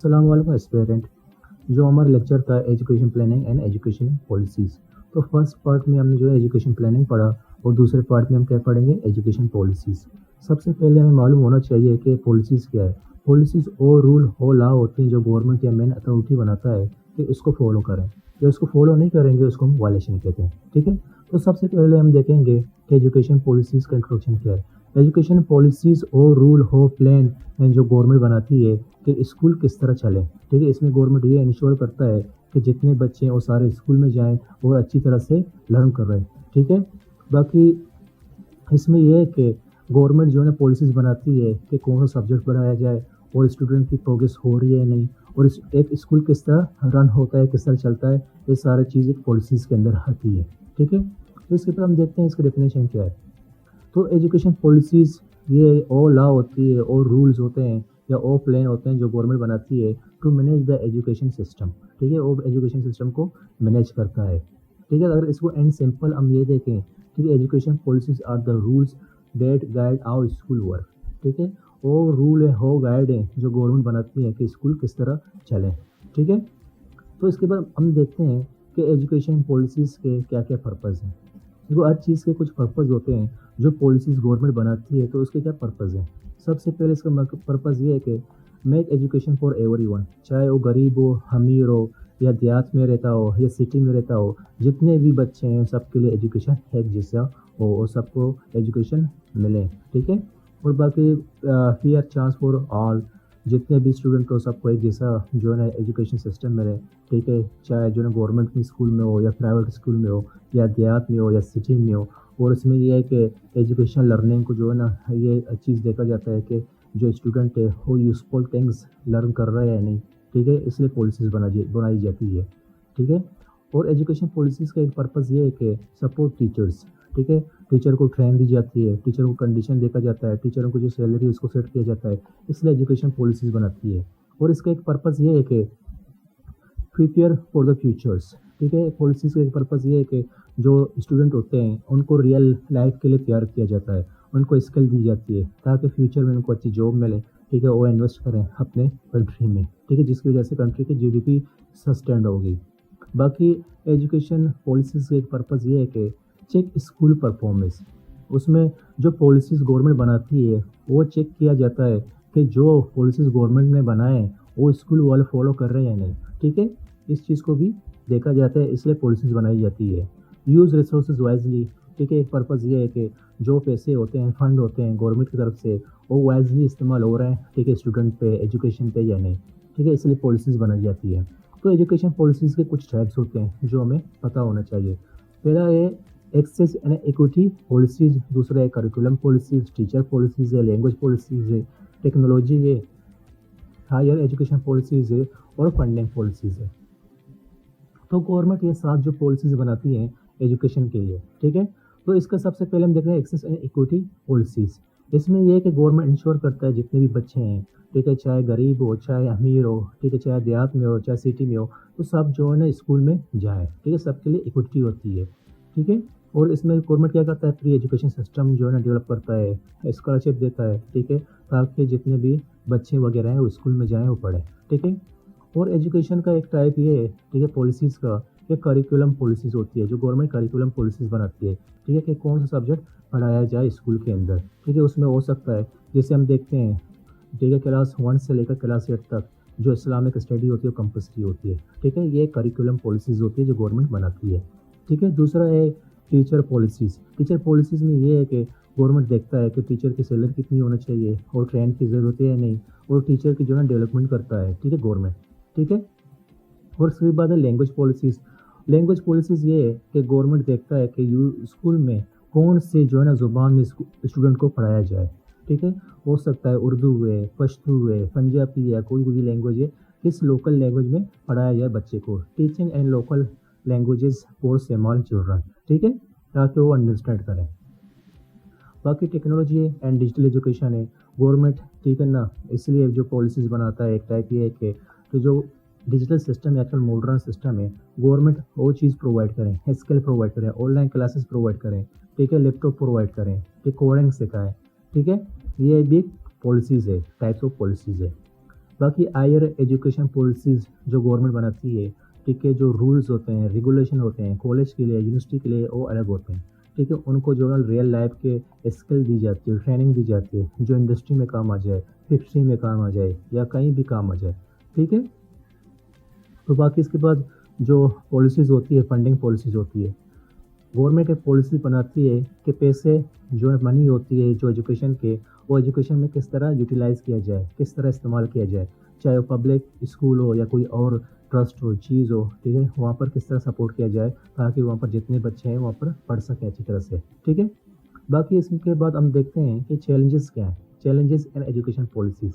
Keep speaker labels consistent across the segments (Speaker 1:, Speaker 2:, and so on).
Speaker 1: السلام علیکم اسپیرنٹ. جو ہمارا لیکچر تھا education planning and education policies. تو فرسٹ پارٹ میں ہم نے جو ہے ایجوکیشن پلاننگ پڑھا اور دوسرے پارٹ میں ہم کیا پڑھیں گے ایجوکیشن پالیسیز. سب سے پہلے ہمیں معلوم ہونا چاہیے کہ پالیسیز کیا ہے. پالیسیز اور رول اور لا ہوتے ہیں جو گورنمنٹ یا مین اتھارٹی بناتا ہے کہ اس کو فالو کریں. جو اس کو فالو نہیں کریں گے اس کو ہم وائلیشن کہتے ہیں. ٹھیک ہے. تو سب سے پہلے ہم دیکھیں گے کہ ایجوکیشن پالیسیز کا انٹروڈکشن کیا ہے. ایجوکیشن پالیسیز اور رول ہو پلان جو گورنمنٹ بناتی ہے کہ اسکول کس طرح چلے. ٹھیک ہے. اس میں گورنمنٹ یہ انشور کرتا ہے کہ جتنے بچے ہیں وہ سارے اسکول میں جائیں اور اچھی طرح سے لرن کر رہے ہیں. ٹھیک ہے. باقی اس میں یہ ہے کہ گورنمنٹ جو ہے نا پالیسیز بناتی ہے کہ کون سا سبجیکٹ پڑھایا جائے اور اسٹوڈنٹ کی پروگریس ہو رہی ہے نہیں, اور ایک اسکول کس طرح رن ہوتا ہے, کس طرح چلتا ہے. یہ سارے چیز ایک پالیسیز کے اندر آتی ہے. ٹھیک ہے. تو اس کے بعد ہم دیکھتے ہیں اس کی ڈیفینیشن کیا ہے. تو ایجوکیشن پالیسیز یہ او لا ہوتی ہے اور رولز ہوتے ہیں یا او پلان ہوتے ہیں جو گورنمنٹ بناتی ہے to manage the education system. ٹھیک ہے. وہ ایجوکیشن سسٹم کو مینیج کرتا ہے. ٹھیک ہے. اگر اس کو اینڈ سمپل ہم یہ دیکھیں کہ education policies are the rules that guide our school work. ٹھیک ہے. وہ رول ہے ہو گائیڈ ہیں جو گورنمنٹ بناتی ہے کہ اسکول کس طرح چلیں. ٹھیک ہے. تو اس کے بعد ہم دیکھتے ہیں کہ ایجوکیشن پالیسیز کے کیا کیا پرپز ہیں. دیکھو ہر چیز کے کچھ پرپز ہوتے ہیں جو پالیسیز گورنمنٹ بناتی ہے تو اس کے کیا پرپز ہیں. سب سے پہلے اس کا پرپز یہ ہے کہ make education for every one, چاہے وہ غریب ہو, امیر ہو, یا دیہات میں رہتا ہو یا سٹی میں رہتا ہو, جتنے بھی بچے ہیں سب کے لیے ایجوکیشن ایک جیسا ہو اور سب کو ایجوکیشن ملے. ٹھیک ہے. اور باقی فیئر چانس فار آل, جتنے بھی اسٹوڈنٹ ہو سب کو ایک جیسا جو ہے نا ایجوکیشن سسٹم ملے. ٹھیک ہے. چاہے جو ہے نا گورنمنٹ کی اسکول میں ہو یا پرائیویٹ اسکول میں ہو یا دیہات میں ہو یا سٹی میں ہو. اور اس میں یہ ہے کہ ایجوکیشن لرننگ کو جو ہے نا یہ چیز دیکھا جاتا ہے کہ جو اسٹوڈنٹ ہے وہ یوزفل تھنگس لرن کر رہے ہیں نہیں. ٹھیک ہے. اس لیے پالیسیز بنائی جاتی ہے. ٹھیک ہے. اور ایجوکیشن پالیسیز کا ایک پرپز یہ ہے کہ سپورٹ ٹیچرس. ٹھیک ہے. ٹیچر کو ٹرین دی جاتی ہے, ٹیچر کو کنڈیشن دیکھا جاتا ہے, ٹیچروں کو جو سیلری اس کو سیٹ کیا جاتا ہے. اس لیے ایجوکیشن پالیسیز بناتی ہے. اور اس کا ایک پرپز یہ ہے کہ پریپیئر فار دا فیوچرس. ٹھیک ہے. پالیسیز کا ایک پرپز یہ ہے کہ جو اسٹوڈنٹ ہوتے ہیں ان کو ریئل لائف کے لیے تیار کیا جاتا ہے, ان کو اسکل دی جاتی ہے تاکہ فیوچر میں ان کو اچھی جاب ملے. ٹھیک ہے. وہ انویسٹ کریں اپنے کنٹری میں. ٹھیک ہے. جس کی وجہ سے کنٹری کی جی ڈی پی سسٹینڈ ہوگی. باقی ایجوکیشن پالیسیز کا ایک پرپز یہ ہے کہ چیک اسکول پرفارمنس. اس میں جو پالیسیز گورنمنٹ بناتی ہے وہ چیک کیا جاتا ہے کہ جو پالیسیز گورنمنٹ نے بنائے ہیں وہ اسکول والے فالو کر رہے ہیں یا نہیں. ٹھیک ہے. اس چیز کو بھی دیکھا جاتا ہے, اس لیے پالیسیز بنائی جاتی ہے. Use resources wisely. ٹھیک ہے. ایک پرپز یہ ہے کہ جو پیسے ہوتے ہیں فنڈ ہوتے ہیں گورنمنٹ کی طرف سے وہ وائزلی استعمال ہو رہے ہیں. ٹھیک ہے. اسٹوڈنٹ پہ ایجوکیشن پہ یا نہیں. ٹھیک ہے. اس لیے پالیسیز بنائی جاتی ہے. تو ایجوکیشن پالیسیز کے کچھ ٹائپس ہوتے ہیں جو ہمیں پتہ ہونا چاہیے. پہلا ہے ایکسیس اینڈ ایکوٹی پالیسیز, دوسرا ہے کریکولم پالیسیز, ٹیچر پالیسیز ہے, لینگویج پالیسیز ہے, ٹیکنالوجی ہے, ہائر ایجوکیشن پالیسیز ہے, اور فنڈنگ پالیسیز ہے. تو گورنمنٹ یہ 7 جو پالیسیز بناتی ہیں ایجوکیشن کے لیے. ٹھیک ہے. تو اس کا سب سے پہلے ہم دیکھ رہے ہیں ایکسیس اینڈ ایکوٹی پالیسیز. اس میں یہ ہے کہ گورنمنٹ انشور کرتا ہے جتنے بھی بچے ہیں, ٹھیک ہے, چاہے غریب ہو, چاہے امیر ہو, ٹھیک ہے, چاہے دیہات میں ہو, چاہے سٹی میں ہو, تو سب جو ہے نا اسکول میں جائیں. ٹھیک ہے. سب کے لیے ایکوٹی ہوتی ہے. ٹھیک ہے. اور اس میں گورنمنٹ کیا کرتا ہے پری ایجوکیشن سسٹم جو ہے نا ڈیولپ کرتا ہے, اسکالرشپ دیتا ہے. ٹھیک ہے. تاکہ جتنے بھی بچے وغیرہ ہیں وہ اسکول میں جائیں, وہ پڑھیں. ٹھیک ہے. اور ایجوکیشن کا ایک ٹائپ یہ ہے, ٹھیک ہے, پالیسیز کا ایک کریکولم پالیسیز ہوتی ہے جو گورنمنٹ کریکولم پالیسیز بناتی ہے. ٹھیک ہے. کہ کون سا سبجیکٹ پڑھایا جائے اسکول کے اندر. ٹھیک ہے. اس میں ہو سکتا ہے جیسے ہم دیکھتے ہیں, ٹھیک ہے, کلاس 1 سے لے کر کلاس 8 تک جو اسلامک اسٹڈی ہوتی ہے وہ کمپلسری ہوتی ہے. ٹھیک ہے. یہ کریکولم پالیسیز ہوتی ہے جو گورنمنٹ بناتی ہے. ٹھیک ہے. دوسرا ہے ٹیچر پالیسیز. ٹیچر پالیسیز میں یہ ہے کہ گورنمنٹ دیکھتا ہے کہ ٹیچر کی سیلری کتنی ہونا چاہیے اور ٹرین کی ضرورت ہے یا نہیں, اور ٹیچر کی جو ہے ڈیولپمنٹ کرتا ہے. ٹھیک ہے. گورنمنٹ. ٹھیک ہے. اور اس کے بعد ہے لینگویج پالیسیز. لینگویج پالیسیز یہ ہے کہ گورنمنٹ دیکھتا ہے کہ اسکول میں کون سے جو ہے نا زبان میں اسٹوڈنٹ کو پڑھایا جائے. ٹھیک ہے. ہو سکتا ہے اردو ہے, پشتو ہے, پنجابی ہے, کوئی بھی لینگویج ہے, کس لوکل لینگویج میں پڑھایا جائے بچے کو. Teaching and local languages for small children. ٹھیک ہے. تاکہ وہ انڈرسٹینڈ کریں. باقی ٹیکنالوجی اینڈ ڈیجیٹل ایجوکیشن ہے گورنمنٹ. ٹھیک ہے نا. اس لیے جو پالیسیز بناتا ہے ایک ٹائپ یہ ہے کہ جو ڈیجیٹل سسٹم ہے, آج کل ماڈرن سسٹم ہے, گورنمنٹ وہ چیز پرووائڈ کریں, اسکل پرووائڈ کریں, آن لائن کلاسز پرووائڈ کریں. ٹھیک ہے. لیپ ٹاپ پرووائڈ کریں, کہ کوڈنگ سکھائیں. ٹھیک ہے. یہ بھی پالیسیز ہے, ٹائپس آف پالیسیز ہے. باقی ہائر ایجوکیشن پالیسیز جو گورنمنٹ بناتی ہے، ٹھیک ہے، جو رولز ہوتے ہیں، ریگولیشن ہوتے ہیں کالج کے لیے، یونیورسٹی کے لیے، وہ الگ ہوتے ہیں، ٹھیک ہے، ان کو جو ہے ریئل لائف کے اسکل دی جاتی ہے، ٹریننگ دی جاتی ہے جو انڈسٹری میں کام آ جائے، فیکٹری میں کام آ جائے یا کہیں بھی کام آ جائے، ٹھیک ہے۔ تو باقی اس کے بعد جو پالیسیز ہوتی ہے، فنڈنگ پالیسیز ہوتی ہے، گورنمنٹ ایک پالیسی بناتی ہے کہ پیسے جو منی ہوتی ہے جو ایجوکیشن کے، وہ ایجوکیشن میں کس طرح یوٹیلائز کیا جائے، کس طرح استعمال کیا جائے، چاہے وہ پبلک اسکول ہو یا کوئی اور ٹرسٹ ہو، چیز ہو، ٹھیک ہے، وہاں پر کس طرح سپورٹ کیا جائے تاکہ وہاں پر جتنے بچے ہیں وہاں پر پڑھ سکیں اچھی طرح سے، ٹھیک ہے۔ باقی اس کے بعد ہم دیکھتے ہیں کہ چیلنجز کیا ہیں، چیلنجز ان ایجوکیشن پالیسیز۔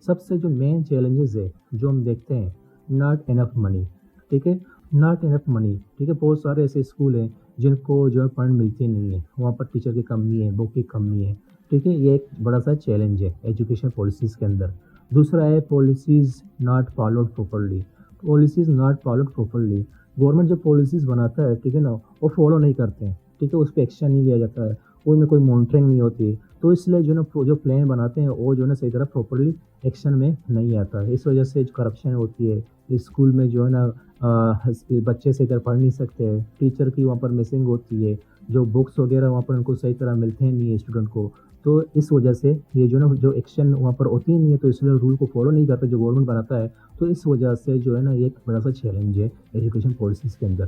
Speaker 1: سب سے جو مین چیلنجز ہے جو ہم دیکھتے ہیں، ناٹ انف منی، ٹھیک ہے، ناٹ انف منی، ٹھیک ہے، بہت سارے ایسے اسکول ہیں جن کو جو ہے فنڈ ملتی نہیں ہے، وہاں پر ٹیچر کی کمی ہے، بک کی کمی ہے، ٹھیک ہے، یہ ایک بڑا سا چیلنج ہے ایجوکیشن پالیسیز کے اندر۔ دوسرا ہے policies not followed properly, policies not followed properly, government جو پالیسیز بناتا ہے، ٹھیک ہے نا، وہ فالو نہیں کرتے ہیں، ٹھیک ہے، اس پہ ایکشن نہیں لیا جاتا ہے، ان میں کوئی مانیٹرنگ نہیں ہوتی، تو اس لیے جو ہے نا جو پلان بناتے ہیں وہ جو ہے نا صحیح طرح پراپرلی ایکشن میں نہیں آتا ہے، اس وجہ سے کرپشن ہوتی ہے اسکول میں، جو ہے نا بچے صحیح طرح پڑھ نہیں سکتے، ٹیچر کی وہاں پر مسنگ ہوتی ہے، جو بکس وغیرہ وہاں پر ان کو صحیح طرح ملتے نہیں ہیں اسٹوڈنٹ کو، تو اس وجہ سے یہ جو ہے نا جو ایکشن وہاں پر ہوتی ہی نہیں ہے، تو اس لیے رول کو فالو نہیں کرتا جو گورنمنٹ بناتا ہے، تو اس وجہ سے جو ہے نا یہ ایک بڑا سا چیلنج ہے ایجوکیشن پالیسیز کے اندر۔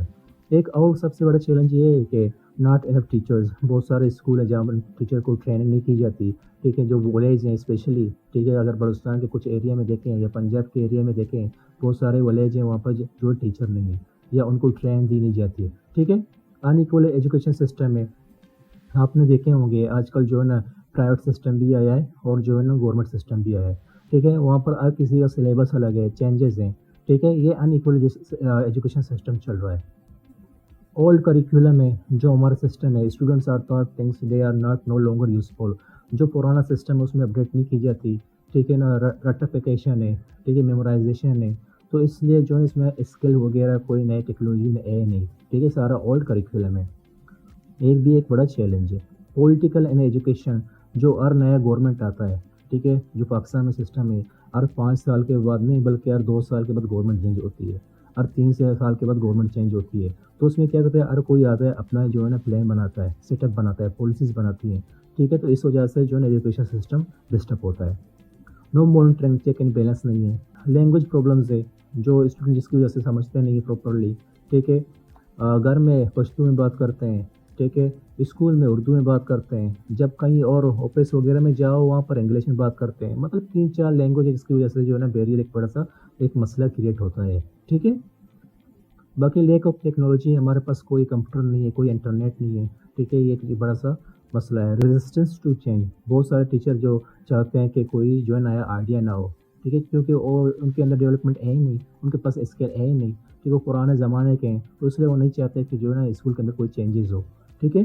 Speaker 1: ایک اور سب سے بڑا چیلنج یہ ہے کہ ناٹ انف ٹیچرز، بہت سارے اسکول ہیں جہاں پر ٹیچر کو ٹریننگ نہیں کی جاتی، ٹھیک ہے، جو ولیج ہیں اسپیشلی، ٹھیک ہے، اگر بلوچستان کے کچھ ایریا میں دیکھیں یا پنجاب کے ایریا میں دیکھیں، بہت سارے ولیج ہیں وہاں پر جو ٹیچر نہیں ہے یا ان کو ٹرین دی نہیں جاتی ہے، ٹھیک ہے۔ ان ایکول ایجوکیشن سسٹم میں آپ نے دیکھے ہوں گے آج کل جو ہے نا پرائیویٹ سسٹم بھی آیا ہے اور جو ہے نا گورنمنٹ سسٹم بھی آیا ہے، ٹھیک ہے، وہاں پر ہر کسی کا سلیبس الگ ہے، چینجز ہیں، ٹھیک ہے، یہ ان ایکول ایجوکیشن سسٹم چل رہا ہے۔ اولڈ کریکولم ہے جو ہمارا سسٹم ہے، students are taught things they are not no longer useful, جو پرانا سسٹم ہے اس میں اپڈیٹ نہیں کی جاتی، ٹھیک ہے نا، رٹیفیکیشن ہے، ٹھیک ہے، میمورائزیشن ہے، تو اس لیے جو ہے اس میں اسکل وغیرہ کوئی نئی ٹیکنالوجی ہے نہیں، ٹھیک ہے، سارا اولڈ کریکولم ہے۔ ایک بڑا چیلنج ہے پولیٹیکل ان ایجوکیشن، جو ہر نیا گورنمنٹ آتا ہے، ٹھیک ہے، جو پاکستان میں سسٹم ہے، ہر 5 سال کے بعد نہیں بلکہ ہر 2 سال کے بعد گورنمنٹ چینج ہوتی ہے، ہر 3 سال کے بعد گورنمنٹ چینج ہوتی ہے، تو اس میں کیا کرتا ہے، ہر کوئی آتا ہے اپنا جو ہے نا پلان بناتا ہے، سیٹ اپ بناتا ہے، پالیسیز بناتی ہیں، ٹھیک ہے، تو اس وجہ سے جو ہے نا ایجوکیشن سسٹم ڈسٹرب ہوتا ہے۔ نو مانیٹرنگ، چیک اینڈ بیلنس نہیں ہے، لینگویج پرابلمز ہے، جو اسٹوڈنٹ جس کی وجہ سے سمجھتے نہیں پراپرلی، ٹھیک ہے، گھر میں پشتو میں بات کرتے ہیں، ٹھیک ہے، اسکول میں اردو میں بات کرتے ہیں، جب کہیں اور آفس وغیرہ میں جاؤ وہاں پر انگلش میں بات کرتے ہیں، مطلب 3-4 لینگویج ہے جس کی وجہ سے جو ہے نا بیریئر ایک بڑا سا ایک مسئلہ کریٹ ہوتا ہے، ٹھیک ہے۔ باقی لیک آف ٹیکنالوجی، ہمارے پاس کوئی کمپیوٹر نہیں ہے، کوئی انٹرنیٹ نہیں ہے، ٹھیک ہے، یہ ایک بڑا سا مسئلہ ہے۔ ریزسٹنس ٹو چینج، بہت سارے ٹیچر جو چاہتے ہیں کہ کوئی جو ہے نیا آئیڈیا نہ ہو، ٹھیک ہے، کیونکہ وہ ان کے اندر ڈیولپمنٹ ہے ہی نہیں، ان کے پاس اسکل ہے ہی نہیں، ٹھیک ہے، وہ پرانے زمانے کے ہیں، تو اس لیے وہ نہیں چاہتے کہ جو ہے نا اسکول کے اندر کوئی چینجز ہو، ٹھیک ہے۔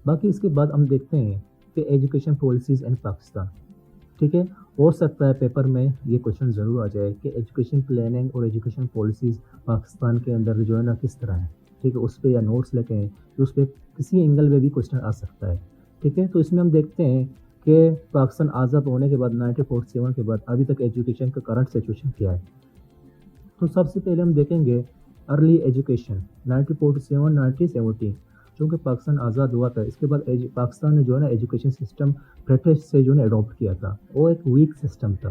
Speaker 1: باقی اس کے بعد ہم دیکھتے ہیں کہ ایجوکیشن پالیسیز ان پاکستان، ٹھیک ہے، ہو سکتا ہے پیپر میں یہ کوشچن ضرور آ جائے کہ ایجوکیشن پلاننگ اور ایجوکیشن پالیسیز پاکستان کے اندر جو ہے نا کس طرح ہے، ٹھیک ہے، اس پہ یا نوٹس لے کے ہیں تو اس پہ کسی اینگل میں بھی کوشچن آ سکتا ہے، ٹھیک ہے۔ تو اس میں ہم دیکھتے ہیں کہ پاکستان آزاد ہونے کے بعد 1947 کے بعد ابھی تک ایجوکیشن کا کرنٹ سچویشن کیا ہے، تو سب سے پہلے ہم دیکھیں گے ارلی ایجوکیشن 1947-1970، چونکہ پاکستان آزاد ہوا تھا، اس کے بعد پاکستان نے جو ہے نا ایجوکیشن سسٹم برٹش سے جو ہے نا اڈاپٹ کیا تھا، وہ ایک ویک سسٹم تھا،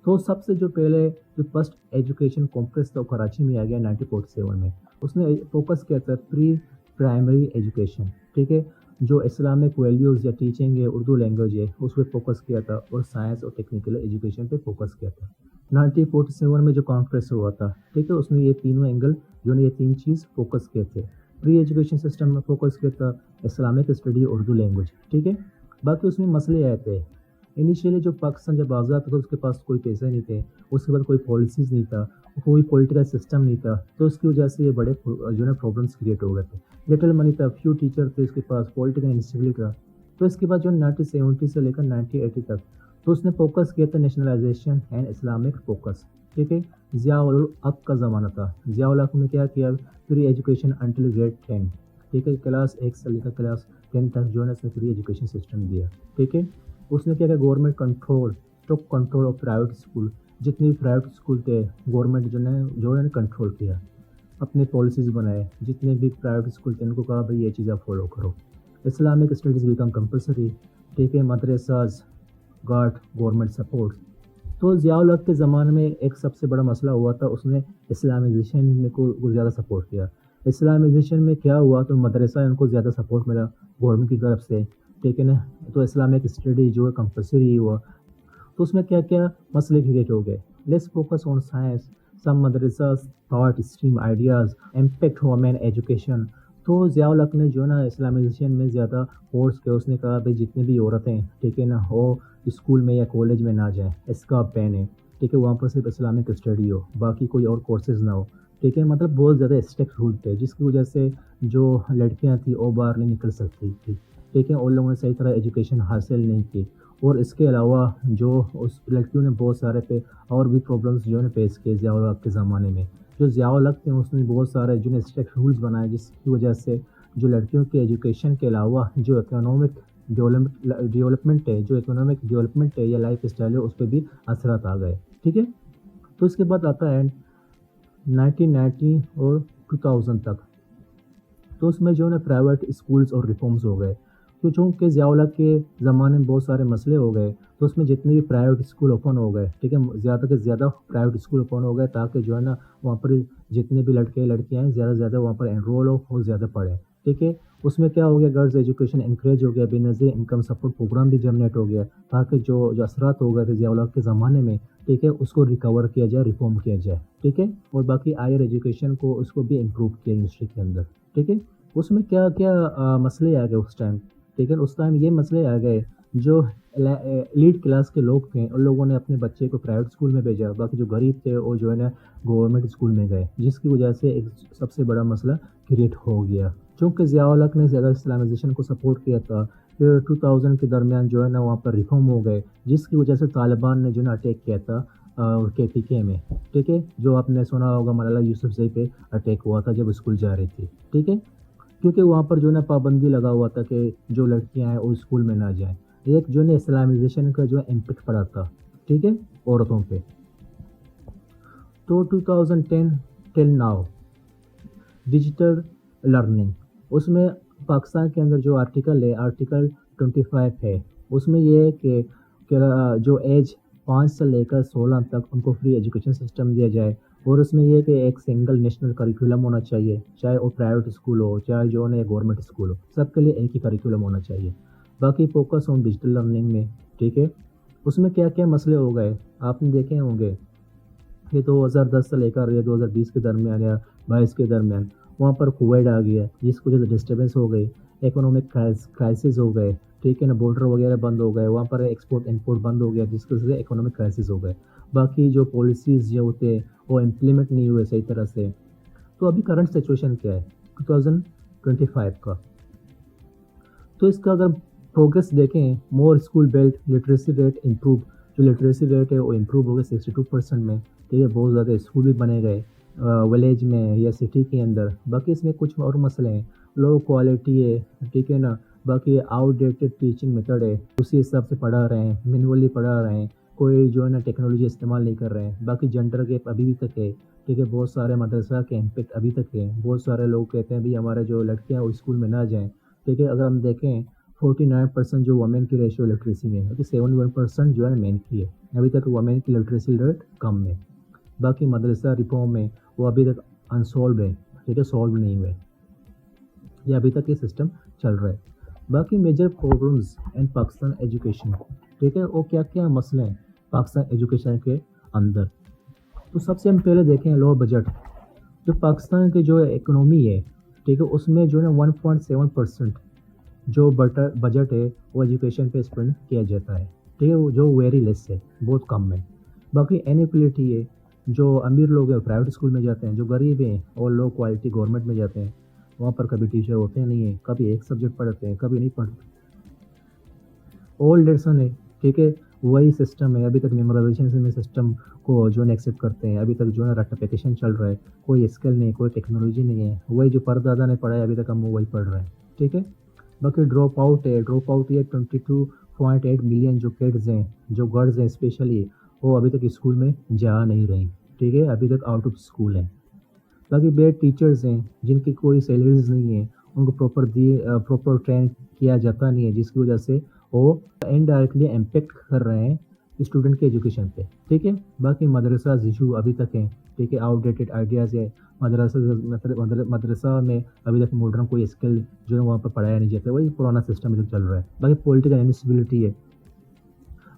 Speaker 1: تو سب سے جو پہلے جو فرسٹ ایجوکیشن کانفرنس تھا وہ کراچی میں آ گیا 1947 میں، اس نے فوکس کیا تھا پری پرائمری ایجوکیشن، ٹھیک ہے، جو اسلامک ویلیوز یا ٹیچنگ ہے، اردو لینگویج ہے، اس پہ فوکس کیا تھا، اور سائنس اور ٹیکنیکل ایجوکیشن پہ فوکس کیا تھا۔ 1947 میں جو کانفرنس ہوا تھا، ٹھیک ہے، اس میں یہ تینوں اینگل جو ہے یہ 3 چیز فوکس کیے تھے، پری ایجوکیشن سسٹم میں فوکس کیا تھا، اسلامک اسٹڈی، اردو لینگویج، ٹھیک ہے۔ باقی اس میں مسئلے آئے تھے، انیشیلی جو پاکستان جب آزاد تھا تو اس کے پاس کوئی پیسے نہیں تھے، اس کے بعد کوئی پالیسیز نہیں تھا، کوئی پولیٹیکل سسٹم نہیں تھا، تو اس کی وجہ سے یہ بڑے جو ہے نا پرابلمس کریٹ ہو گئے تھے، لٹل منی تھا، فیو ٹیچر تھے اس کے پاس، پولیٹیکل انسٹیبلٹی تھا، تو اس کے بعد جو 1970 سے لے کر 1980 تک تو اس نے فوکس کیا تھا نیشنلائزیشن اینڈ اسلامک فوکس، ٹھیک ہے۔ ضیاء الحق کا زمانہ تھا، ضیاء الحق نے کیا کیا، فری ایجوکیشن انٹل گریڈ 10، ٹھیک ہے، کلاس 1 سے لے کر کلاس 10 تک جو ہے نا اس نے فری ایجوکیشن سسٹم دیا، ٹھیک ہے۔ اس نے کیا کہ government control took control of private school. جتنے بھی پرائیویٹ اسکول تھے گورنمنٹ جو ہے کنٹرول کیا, اپنے پالیسیز بنائے. جتنے بھی پرائیویٹ اسکول تھے ان کو کہا بھائی یہ چیزیں فالو کرو. اسلامک اسٹڈیز بیکم کمپلسری, ٹھیک ہے, مدرساز گاٹ گورنمنٹ سپورٹ. تو ضیاء الحق کے زمانے میں ایک سب سے بڑا مسئلہ ہوا تھا, اس نے اسلامائزیشن میں کو زیادہ سپورٹ کیا. اسلامائزیشن میں کیا ہوا, تو مدرسہ ان کو زیادہ سپورٹ ملا گورنمنٹ کی طرف سے, ٹھیک ہے نا. تو اسلامک اسٹڈی جو ہے کمپلسری ہوا. تو اس میں کیا کیا مسئلے کریٹ ہو گئے. Let's focus on science, some مدرسہ thought stream ideas, impact women education. تو ضیاء الحق نے جو ہے نا اسلامائزیشن میں زیادہ فورس کیا. اس نے کہا بھائی جتنے بھی عورتیں, ٹھیک ہے نا, وہ اسکول میں یا کالج میں نہ جائیں, اس کا پہنے, ٹھیک ہے, وہاں پر صرف اسلامک اسٹڈی ہو, باقی کوئی اور کورسز نہ ہو, ٹھیک ہے. مطلب بہت زیادہ اسٹرکٹ رول تھے, جس کی وجہ سے جو لڑکیاں تھیں وہ باہر نہیں نکل سکتی تھی, ٹھیک ہے. ان لوگوں نے صحیح طرح ایجوکیشن حاصل نہیں کی. اور اس کے علاوہ جو اس لڑکیوں نے بہت سارے اور بھی پرابلمس جو ہے فیس کیے ضیاء الحق کے زمانے میں. جو ضیاء الحق تھے اس نے بہت سارے جو اسٹرکٹ رولز بنائے, جس کی وجہ سے جو لڑکیوں کے ایجوکیشن کے علاوہ جو اکنامک ڈیولپمنٹ ہے, جو اکنامک ڈیولپمنٹ ہے یا لائف اسٹائل ہے, اس پہ بھی اثرات آ گئے, ٹھیک ہے. تو اس کے بعد آتا ہے 1990 اور 2000 تک. تو اس میں جو ہے نا پرائیویٹ اسکولز اور ریفارمز ہو گئے. تو چونکہ ضیاء الحق کے زمانے میں بہت سارے مسئلے ہو گئے, تو اس میں جتنے بھی پرائیویٹ اسکول اوپن ہو گئے, ٹھیک ہے, زیادہ سے زیادہ پرائیویٹ اسکول اوپن ہو گئے, تاکہ جو ہے نا وہاں پر جتنے بھی لڑکے لڑکیاں ہیں زیادہ سے زیادہ وہاں پر انرول ہو اور زیادہ پڑھیں, ٹھیک ہے. اس میں کیا ہو گیا, گرلز ایجوکیشن انکریج ہو گیا, بے نظیر انکم سپورٹ پروگرام بھی جنریٹ ہو گیا, تاکہ جو اثرات ہو گئے تھے ضیاء الحق کے زمانے میں, ٹھیک ہے, اس کو ریکور کیا جائے, ریفارم کیا جائے, ٹھیک ہے. اور باقی ہائر ایجوکیشن کو اس کو بھی امپروو کیا یونیورسٹی کے اندر, ٹھیک ہے. اس میں کیا کیا مسئلے آ گئے اس ٹائم, ٹھیک ہے. اس ٹائم یہ مسئلے آ گئے, جو لیڈ کلاس کے لوگ تھے ان لوگوں نے اپنے بچے کو پرائیویٹ اسکول میں بھیجا, باقی جو غریب تھے وہ جو ہے نا گورنمنٹ اسکول میں گئے, جس کی وجہ سے ایک سب سے بڑا مسئلہ کریٹ ہو گیا. چونکہ ضیاء الحق نے زیادہ اسلامائزیشن کو سپورٹ کیا تھا, پھر 2000 کے درمیان جو ہے نا وہاں پر ریفارم ہو گئے, جس کی وجہ سے طالبان نے جو ہے نا اٹیک کیا تھا KPK میں, ٹھیک ہے. جو آپ نے سنا ہوگا ملالہ یوسفزئی پہ اٹیک ہوا تھا جب اسکول جا رہی تھی, ٹھیک ہے. کیونکہ وہاں پر جو ہے نا پابندی لگا ہوا تھا کہ جو لڑکیاں ہیں وہ اسکول میں نہ جائیں. ایک جو ہے نا اسلامائزیشن کا جو امپیکٹ پڑا تھا, ٹھیک ہے, عورتوں پہ. تو 2010 ٹل ناؤ ڈیجیٹل لرننگ, اس میں پاکستان کے اندر جو آرٹیکل ہے, آرٹیکل 25 ہے, اس میں یہ ہے کہ جو ایج 5 سے لے کر 16 تک ان کو فری ایجوکیشن سسٹم دیا جائے. اور اس میں یہ کہ ایک سنگل نیشنل کریکولم ہونا چاہیے, چاہے وہ پرائیویٹ اسکول ہو چاہے جو ہے گورنمنٹ اسکول ہو, سب کے لیے ایک ہی کریکولم ہونا چاہیے. باقی فوکس آن ڈیجیٹل لرننگ میں, ٹھیک ہے. اس میں کیا کیا مسئلے ہو گئے آپ نے دیکھے ہوں گے. یہ 2010 سے لے کر یہ 2020 کے درمیان یا 22 کے درمیان وہاں پر کووڈ آ گیا, جس کی وجہ سے ڈسٹربینس ہو گئی, اکنامک کرائسس ہو گئے, ٹھیک ہے نا, بارڈر وغیرہ بند ہو گئے, وہاں پر ایکسپورٹ امپورٹ بند ہو گیا, جس کی وجہ سے اکنامک کرائسس ہو گئے. باقی جو پالیسیز جو ہوتے وہ امپلیمنٹ نہیں ہوئے صحیح طرح سے. تو ابھی کرنٹ سچویشن کیا ہے 2025 کا, تو اس کا اگر پروگریس دیکھیں, more school belt, literacy rate improve. جو لٹریسی ریٹ ہے وہ امپروو ہو گیا 62% میں, ٹھیک ہے. بہت زیادہ اسکول بھی بنے گئے ولیج میں یا سٹی کے اندر. باقی اس میں کچھ اور مسئلے ہیں, لو کوالٹی ہے, ٹھیک ہے نا. باقی آؤٹ ڈیٹڈ ٹیچنگ میتھڈ ہے, اسی حساب سے پڑھا رہے ہیں, مینولی پڑھا رہے ہیں, کوئی جو ہے نا ٹیکنالوجی استعمال نہیں کر رہے ہیں. باقی جنڈر گیپ ابھی بھی تک ہے, ٹھیک ہے. بہت سارے مدرسہ کے امپیکٹ ابھی تک ہے. بہت سارے لوگ کہتے ہیں بھی ہمارے جو لڑکیاں وہ اسکول میں نہ جائیں, ٹھیک ہے. اگر ہم دیکھیں 49% جو وومین کی ریشو لٹریسی میں ہے, ابھی 71% جو ہے مین کی ہے. ابھی تک وومین کی لٹریسی ریٹ کم ہے. باقی مدرسہ ریفارم میں وہ ابھی تک انسولو ہے, ٹھیک ہے, سولو نہیں ہوئے, یہ ابھی تک یہ سسٹم چل رہا ہے. باقی major problems in Pakistan education, ٹھیک ہے, وہ کیا کیا مسئلے ہیں پاکستان ایجوکیشن کے اندر. تو سب سے ہم پہلے دیکھیں لو بجٹ. جو پاکستان کی جو اکنومی ہے, ٹھیک ہے, اس میں جو ہے نا 1.7% جو بجٹ ہے وہ ایجوکیشن پہ اسپینڈ کیا جاتا ہے, ٹھیک ہے, جو ویری لیس ہے, بہت کم ہے. باقی انیکولیٹی ہے, جو امیر لوگ ہیں پرائیویٹ اسکول میں جاتے ہیں, جو غریب ہیں اور لو کوالٹی گورنمنٹ میں جاتے ہیں, وہاں پر کبھی ٹیچر ہوتے نہیں ہیں, کبھی ایک سبجیکٹ پڑھتے ہیں کبھی نہیں پڑھتے. اولڈ لیسن ہے, ٹھیک ہے, وہی سسٹم ہے, ابھی تک میمورائزیشن میں سسٹم کو جو ہے ایکسیپٹ کرتے ہیں, ابھی تک جو ہے رٹیفیکیشن چل رہا ہے, کوئی اسکل نہیں, کوئی ٹیکنالوجی نہیں ہے, وہی جو پردادا نے پڑھا ہے ابھی تک ہم وہی پڑھ رہے ہیں, ٹھیک ہے. باقی ڈراپ آؤٹ ہے, ڈراپ آؤٹ یہ 22 1.8 ملین جو کڈز ہیں، جو گرلز ہیں اسپیشلی، وہ ابھی تک اسکول میں جا نہیں رہی، ٹھیک ہے، ابھی تک آؤٹ آف اسکول ہیں۔ باقی بیڈ ٹیچرز ہیں جن کی کوئی سیلریز نہیں ہیں، ان کو پراپر ٹرین کیا جاتا نہیں ہے، جس کی وجہ سے وہ انڈائریکٹلی امپیکٹ کر رہے ہیں اسٹوڈنٹ کے ایجوکیشن پہ، ٹھیک ہے۔ باقی مدرسہ ایشو ابھی تک ہیں، ٹھیک ہے، آؤٹ ڈیٹڈ آئیڈیاز ہے۔ مدرسہ میں ابھی تک ماڈرن کوئی اسکل جو ہے وہاں پر پڑھایا نہیں جاتا، وہی پرانا سسٹم ادھر چل رہا ہے۔ باقی پولیٹیکل انسٹیبلٹی ہے،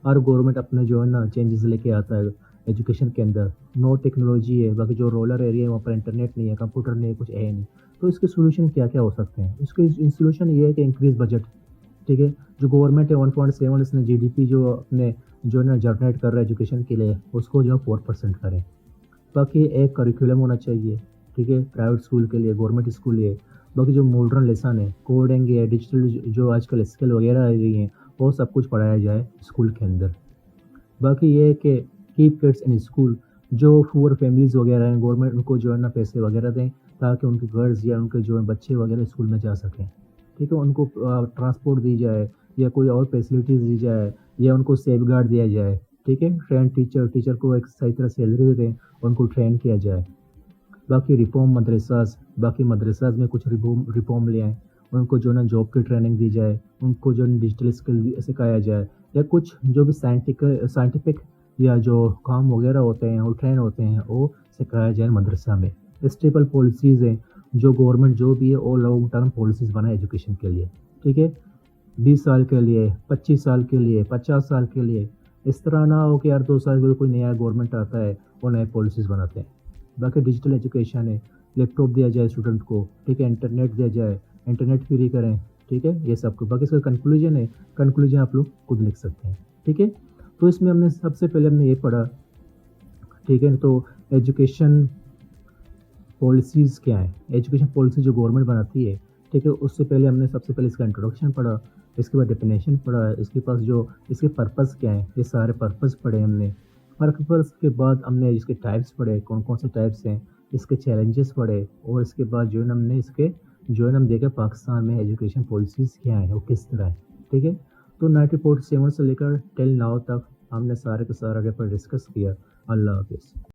Speaker 1: اور گورنمنٹ اپنے جو ہے نا چینجز لے کے آتا ہے ایجوکیشن کے اندر، نو ٹیکنالوجی ہے، باقی جو رورل ایریا ہے وہاں پر انٹرنیٹ نہیں ہے، کمپیوٹر نہیں ہے، کچھ ہے نہیں۔ تو اس کے سولوشن کیا کیا ہو سکتے ہیں؟ اس کے سولوشن یہ ہے کہ انکریز بجٹ، ٹھیک ہے، جو گورنمنٹ ہے 1.7 اس نے جی ڈی پی جو اپنے جو ہے نا جنریٹ کر رہا ہے ایجوکیشن کے لیے، اس کو جو ہے 4% کریں۔ باقی ایک کریکولم ہونا چاہیے، ٹھیک ہے، پرائیویٹ اسکول کے لیے، گورنمنٹ اسکول ہے۔ باقی جو ماڈرن لیسن ہے، کوڈنگ ہے، ڈیجیٹل جو آج کل اسکل وغیرہ آ رہی ہیں، وہ سب کچھ پڑھایا جائے اسکول کے اندر۔ باقی یہ ہے کہ کیپ کڈس ان اسکول، جو پور فیملیز وغیرہ ہیں، گورنمنٹ ان کو جو ہے نا پیسے وغیرہ دیں تاکہ ان کے گرلز یا ان کے جو ہے بچے وغیرہ اسکول میں جا سکیں، ٹھیک ہے، ان کو ٹرانسپورٹ دی جائے یا کوئی اور فیسلٹیز دی جائے یا ان کو سیف گارڈ دیا جائے، ٹھیک ہے، ٹرین ٹیچر کو ایک صحیح طرح سیلری دیں، ان کو ٹرین کیا جائے۔ باقی باقی مدرساز میں کچھ ریفارم لے آئیں، ان کو جو ہے نا جاب کی ٹریننگ دی جائے، ان کو جو ڈیجیٹل اسکل سکھایا جائے، یا کچھ جو بھی سائنٹیفک یا جو کام وغیرہ ہوتے ہیں وہ ٹرین ہوتے ہیں وہ سکھایا جائے مدرسہ میں۔ اسٹیبل پالیسیز ہیں، جو گورنمنٹ جو بھی ہے وہ لانگ ٹرم پالیسیز بنائے ایجوکیشن کے لیے، ٹھیک ہے، 20 سال کے لیے، 25 سال کے لیے، 50 سال کے لیے۔ اس طرح نہ ہو کہ ہر 2 سال کے کوئی نیا گورنمنٹ آتا ہے وہ نئے پالیسیز بناتے ہیں۔ باقی ڈیجیٹل ایجوکیشن ہے، لیپ ٹاپ دیا جائے اسٹوڈنٹ کو، ٹھیک ہے، انٹرنیٹ دیا جائے، انٹرنیٹ فری کریں، ٹھیک ہے، یہ سب کو۔ باقی اس کا کنکلوژن آپ لوگ خود لکھ سکتے ہیں، ٹھیک ہے۔ تو اس میں ہم نے سب سے پہلے ہم نے یہ پڑھا، ٹھیک ہے، تو ایجوکیشن پالیسیز کیا ہیں، ایجوکیشن پالیسی جو گورنمنٹ بناتی ہے، ٹھیک ہے، اس سے پہلے ہم نے سب سے پہلے اس کا انٹروڈکشن پڑھا، اس کے بعد ڈیفینیشن پڑھا، اس کے پاس جو اس کے پرپز کیا ہیں، یہ سارے پرپز پڑھے ہم نے۔ پرپز کے بعد ہم نے اس کے ٹائپس پڑھے، کون کون سے ٹائپس ہیں، اس کے چیلنجز پڑھے، اور اس کے بعد جو ہے نا ہم نے اس کے جو ہے نا ہم دیکھا پاکستان میں ایجوکیشن پالیسیز کیا ہیں، وہ کس طرح ہے، ٹھیک ہے۔ تو 1947 سے لے کر ٹل ناؤ تک ہم نے سارے کا سارا پیپر ڈسکس کیا۔ اللہ حافظ۔